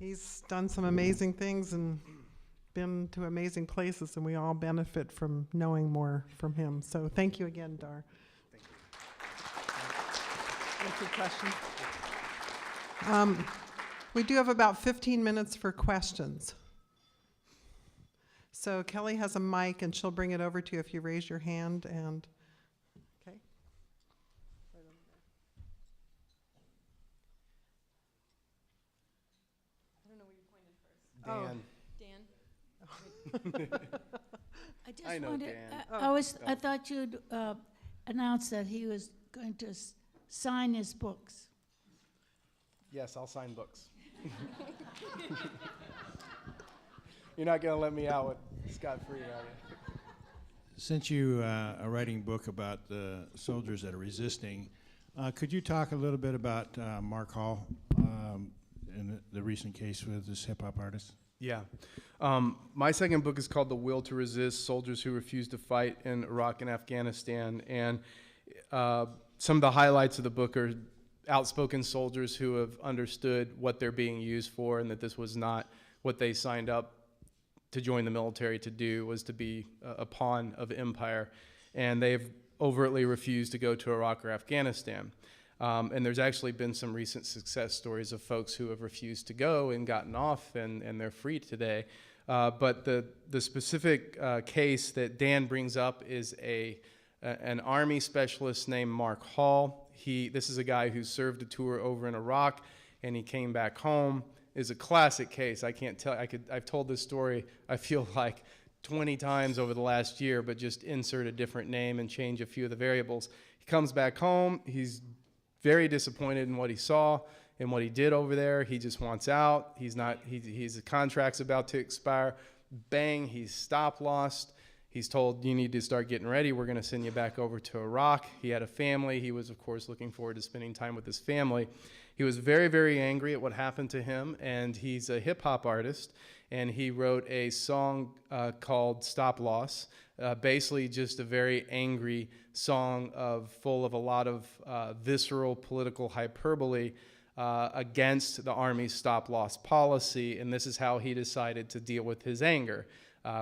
He's done some amazing things and been to amazing places, and we all benefit from knowing more from him. So thank you again, Dahr. Thank you. Any questions? We do have about 15 minutes for questions. So Kelly has a mic, and she'll bring it over to you if you raise your hand. And okay. Right over there. I don't know where you pointed first. Dan. Dan? I just I know wanted, Dan. I thought you'd announce that he was going to sign his books. Yes, I'll sign books. You're not going to let me out with scot-free, are you? Since you are writing a book about the soldiers that are resisting, could you talk a little bit about Mark Hall and the recent case with this hip-hop artist? Yeah. My second book is called The Will to Resist, Soldiers Who Refuse to Fight in Iraq and Afghanistan. And some of the highlights of the book are outspoken soldiers who have understood what they're being used for and that this was not what they signed up to join the military to do, was to be a pawn of empire. And they've overtly refused to go to Iraq or Afghanistan. And there's actually been some recent success stories of folks who have refused to go and gotten off, and they're free today. But the specific case that Dan brings up is an Army specialist named Mark Hall. This is a guy who served a tour over in Iraq, and he came back home. Is a classic case. I can't tell. I've told this story, I feel like 20 times over the last year, but just insert a different name and change a few of the variables. He comes back home. He's very disappointed in what he saw and what he did over there. He just wants out. His contract's about to expire. Bang, he's stop lost. He's told, you need to start getting ready. We're going to send you back over to Iraq. He had a family. He was, of course, looking forward to spending time with his family. He was very, very angry at what happened to him, and he's a hip-hop artist, and he wrote a song called Stop Loss, basically just a very angry song full of a lot of visceral political hyperbole against the Army's stop-loss policy, and this is how he decided to deal with his anger,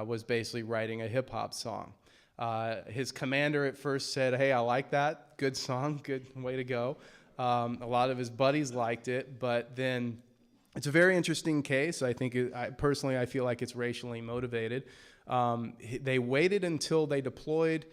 was basically writing a hip-hop song. His commander at first said, hey, I like that, good song, good way to go. A lot of his buddies liked it, but then it's a very interesting case. I think, personally, I feel like it's racially motivated. They waited until they deployed,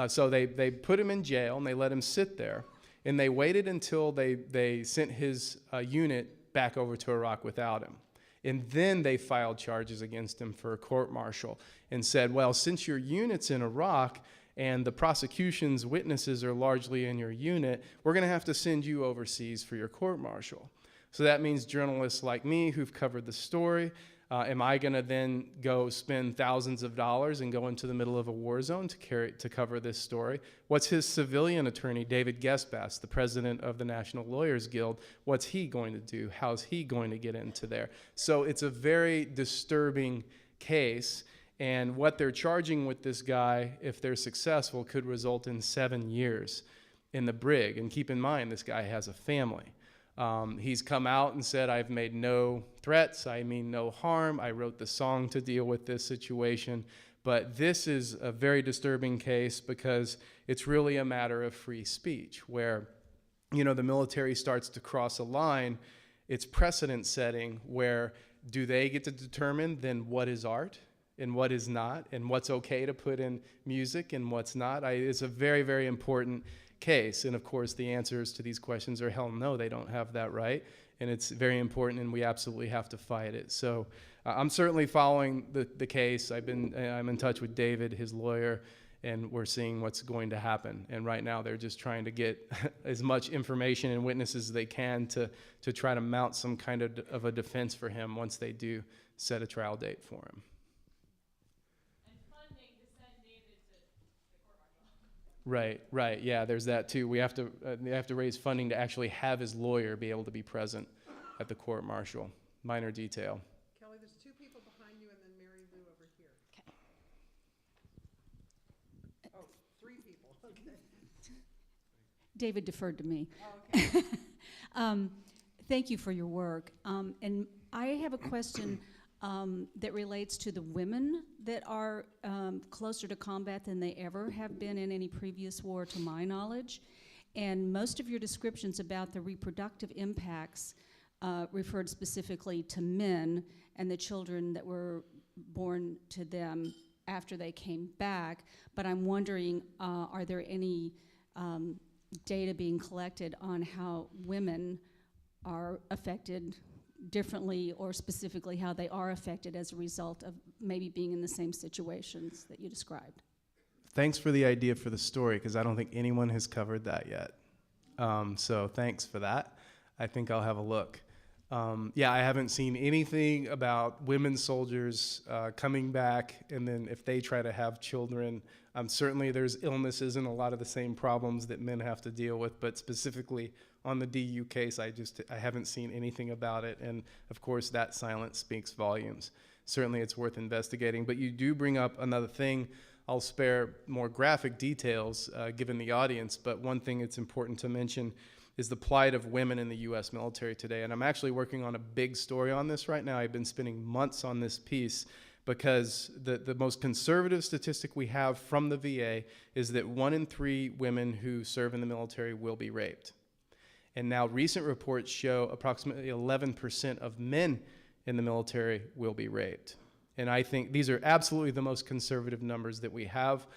so they put him in jail and they let him sit there. And they waited until they sent his unit back over to Iraq without him. And then they filed charges against him for a court-martial and said, well, since your unit's in Iraq and the prosecution's witnesses are largely in your unit, we're going to have to send you overseas for your court-martial. So that means journalists like me who've covered the story, am I going to then go spend thousands of dollars and go into the middle of a war zone to cover this story? What's his civilian attorney, David Gesbass, the president of the National Lawyers Guild, what's he going to do? How's he going to get into there? So it's a very disturbing case, and what they're charging with this guy, if they're successful, could result in 7 years in the brig. And keep in mind, this guy has a family. He's come out and said, I've made no threats, I mean no harm, I wrote the song to deal with this situation. But this is a very disturbing case because it's really a matter of free speech, where, you know, the military starts to cross a line. It's precedent setting where do they get to determine then what is art and what is not, and what's okay to put in music and what's not. It's a very, very important case, and of course the answers to these questions are hell no, they don't have that right, and it's very important, and we absolutely have to fight it. So I'm certainly following the case. I'm in touch with David, his lawyer, and we're seeing what's going to happen. And right now they're just trying to get as much information and witnesses as they can to try to mount some kind of a defense for him once they do set a trial date for him. Right, yeah, there's that too. We have to raise funding to actually have his lawyer be able to be present at the court-martial. Minor detail. Kelly, there's 2 people behind you and then Mary Lou over here. Okay. Oh, 3 people, okay. David deferred to me. Oh, okay. Thank you for your work. And I have a question that relates to the women that are closer to combat than they ever have been in any previous war, to my knowledge. And most of your descriptions about the reproductive impacts referred specifically to men and the children that were born to them after they came back. But I'm wondering, are there any data being collected on how women are affected differently, or specifically how they are affected as a result of maybe being in the same situations that you described? Thanks for the idea for the story, because I don't think anyone has covered that yet. So thanks for that. I think I'll have a look. Yeah, I haven't seen anything about women soldiers coming back, and then if they try to have children. Certainly there's illnesses and a lot of the same problems that men have to deal with, but specifically on the DU case, I haven't seen anything about it, and of course that silence speaks volumes. Certainly it's worth investigating, but you do bring up another thing. I'll spare more graphic details given the audience, but one thing it's important to mention is the plight of women in the U.S. military today. And I'm actually working on a big story on this right now. I've been spending months on this piece because the most conservative statistic we have from the VA is that 1 in 3 women who serve in the military will be raped. And now recent reports show approximately 11% of men in the military will be raped. And I think these are absolutely the most conservative numbers that we have.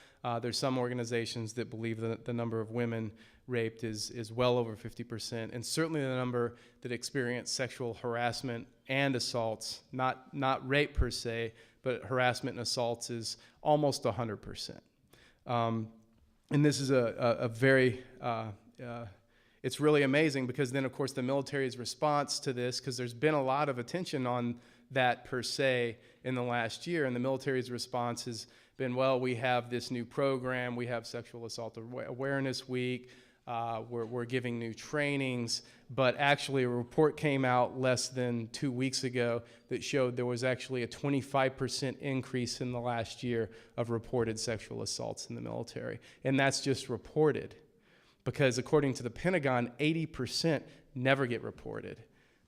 There's some organizations that believe that the number of women raped is well over 50%, and certainly the number that experience sexual harassment and assaults, not rape per se, but harassment and assaults is almost 100%. And this is a very, it's really amazing, because then of course the military's response to this, because there's been a lot of attention on that per se in the last year, and the military's response has been, well, we have this new program, we have Sexual Assault Awareness Week, we're giving new trainings, but actually a report came out less than 2 weeks ago that showed there was actually a 25% increase in the last year of reported sexual assaults in the military. And that's just reported, because according to the Pentagon, 80% never get reported.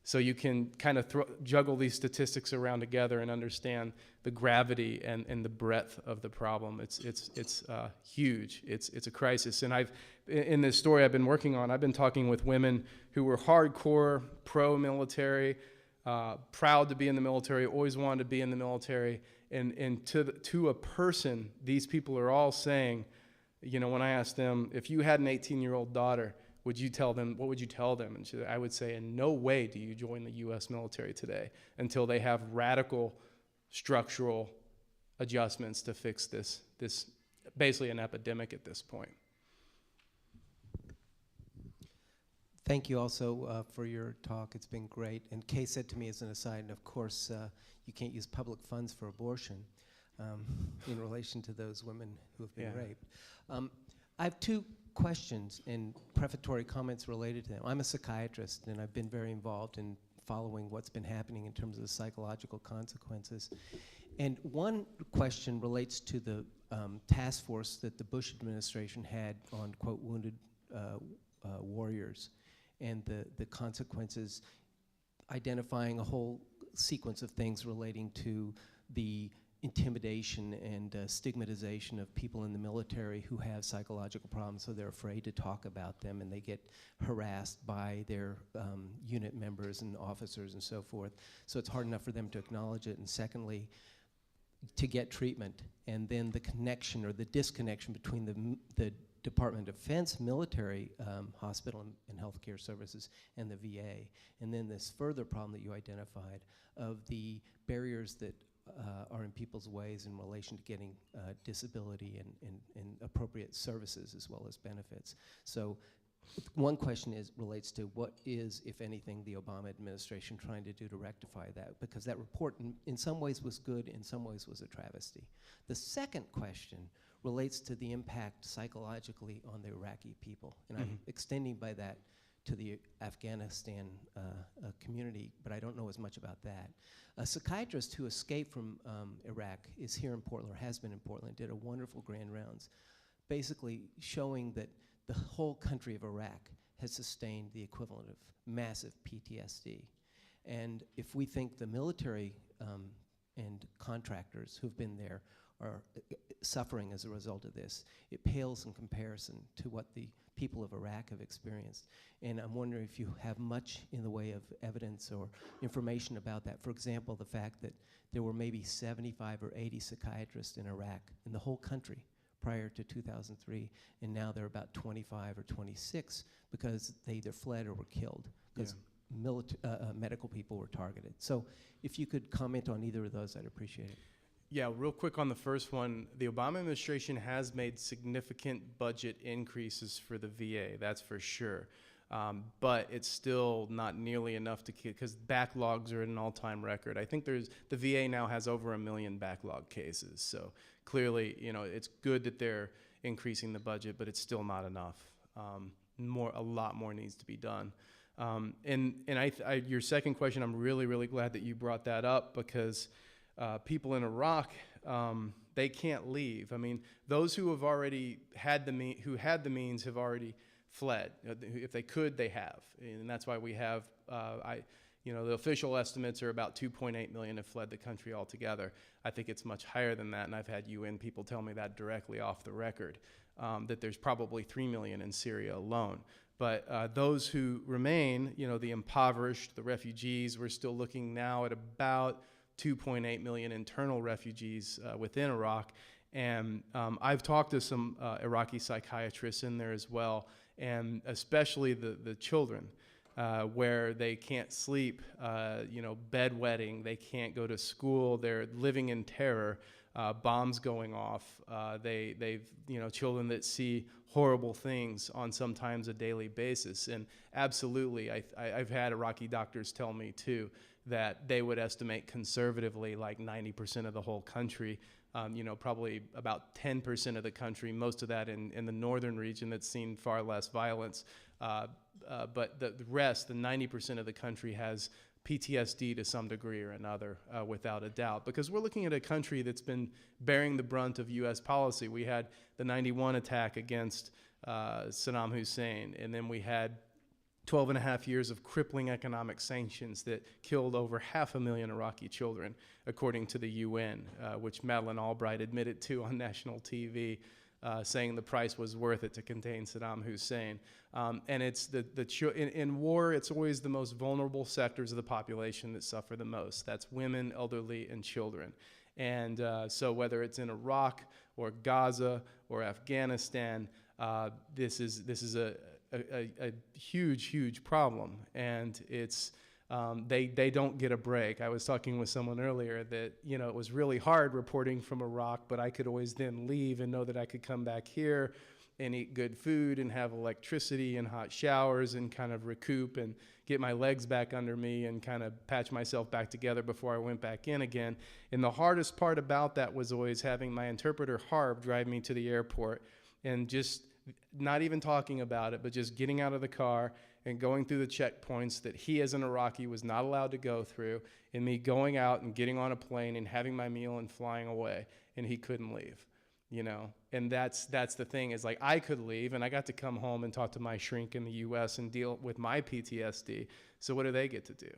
So you can kind of juggle these statistics around together and understand the gravity and the breadth of the problem. It's huge. It's a crisis. And in this story I've been working on, I've been talking with women who were hardcore pro-military, proud to be in the military, always wanted to be in the military. And to a person, these people are all saying, you know, when I asked them, if you had an 18-year-old daughter, what would you tell them? And I would say, in no way do you join the U.S. military today until they have radical structural adjustments to fix this basically an epidemic at this point. Thank you also for your talk. It's been great. And Kay said to me as an aside, and of course, you can't use public funds for abortion in relation to those women who have been raped. I have 2 questions and prefatory comments related to them. I'm a psychiatrist, and I've been very involved in following what's been happening in terms of the psychological consequences. And one question relates to the task force that the Bush administration had on, quote, wounded warriors, and the consequences, identifying a whole sequence of things relating to the intimidation and stigmatization of people in the military who have psychological problems, so they're afraid to talk about them, and they get harassed by their unit members and officers and so forth. So it's hard enough for them to acknowledge it. And secondly, to get treatment, and then the connection or the disconnection between the Department of Defense military hospital and healthcare services and the VA. And then this further problem that you identified of the barriers that are in people's ways in relation to getting disability and appropriate services as well as benefits. So one question relates to what is, if anything, the Obama administration trying to do to rectify that? Because that report in some ways was good, in some ways was a travesty. The second question relates to the impact psychologically on the Iraqi people. And I'm extending by that to the Afghanistan community, but I don't know as much about that. A psychiatrist who escaped from Iraq is here in Portland, or has been in Portland, did a wonderful grand rounds, basically showing that the whole country of Iraq has sustained the equivalent of massive PTSD. And if we think the military and contractors who've been there are suffering as a result of this, it pales in comparison to what the people of Iraq have experienced. And I'm wondering if you have much in the way of evidence or information about that. For example, the fact that there were maybe 75 or 80 psychiatrists in Iraq, in the whole country, prior to 2003, and now there are about 25 or 26 because they either fled or were killed because medical people were targeted. So if you could comment on either of those, I'd appreciate it. Yeah, real quick on the first one, the Obama administration has made significant budget increases for the VA, that's for sure. But it's still not nearly enough to because backlogs are at an all-time record. I think the VA now has over 1 million backlog cases. So clearly, it's good that they're increasing the budget, but it's still not enough. A lot more needs to be done. Your second question, I'm really, really glad that you brought that up because people in Iraq, they can't leave. I mean, those who have already had the means have already fled. If they could, they have, and that's why we have. The official estimates are about 2.8 million have fled the country altogether. I think it's much higher than that, and I've had UN people tell me that directly off the record. That there's probably 3 million in Syria alone. But those who remain, the impoverished, the refugees, we're still looking now at about 2.8 million internal refugees within Iraq. And I've talked to some Iraqi psychiatrists in there as well, and especially the children, where they can't sleep, bedwetting, they can't go to school, they're living in terror, bombs going off. They've children that see horrible things on sometimes a daily basis. And absolutely, I've had Iraqi doctors tell me too that they would estimate conservatively like 90% of the whole country, probably about 10% of the country, most of that in the northern region that's seen far less violence. But the rest, the 90% of the country has PTSD to some degree or another, without a doubt, because we're looking at a country that's been bearing the brunt of U.S. policy. We had the 91 attack against Saddam Hussein, and then we had 12 and a half years of crippling economic sanctions that killed over 500,000 Iraqi children, according to the UN, which Madeleine Albright admitted to on national TV, saying the price was worth it to contain Saddam Hussein. And it's in war, it's always the most vulnerable sectors of the population that suffer the most. That's women, elderly, and children. And so whether it's in Iraq or Gaza or Afghanistan, this is a huge problem, and it's they don't get a break. I was talking with someone earlier that it was really hard reporting from Iraq, but I could always then leave and know that I could come back here and eat good food and have electricity and hot showers and kind of recoup and get my legs back under me and kind of patch myself back together before I went back in again. And the hardest part about that was always having my interpreter Harb drive me to the airport and just not even talking about it, but just getting out of the car and going through the checkpoints that he as an Iraqi was not allowed to go through, and me going out and getting on a plane and having my meal and flying away, and he couldn't leave, And that's the thing, is like I could leave and I got to come home and talk to my shrink in the US and deal with my PTSD. So what do they get to do?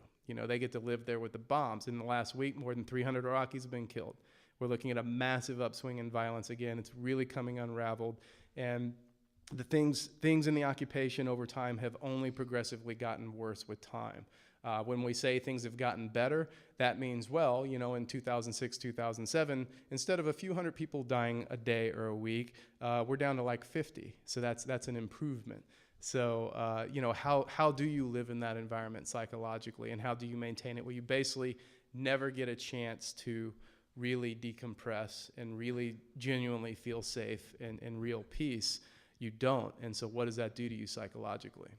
They get to live there with the bombs. In the last week, more than 300 Iraqis have been killed. We're looking at a massive upswing in violence again. It's really coming unraveled. And the things in the occupation over time have only progressively gotten worse with time. When we say things have gotten better, that means, in 2006, 2007, instead of a few hundred people dying a day or a week, we're down to like 50. So that's an improvement. So, how do you live in that environment psychologically, and how do you maintain it? Well, you basically never get a chance to really decompress and really genuinely feel safe and real peace. You don't. And so what does that do to you psychologically?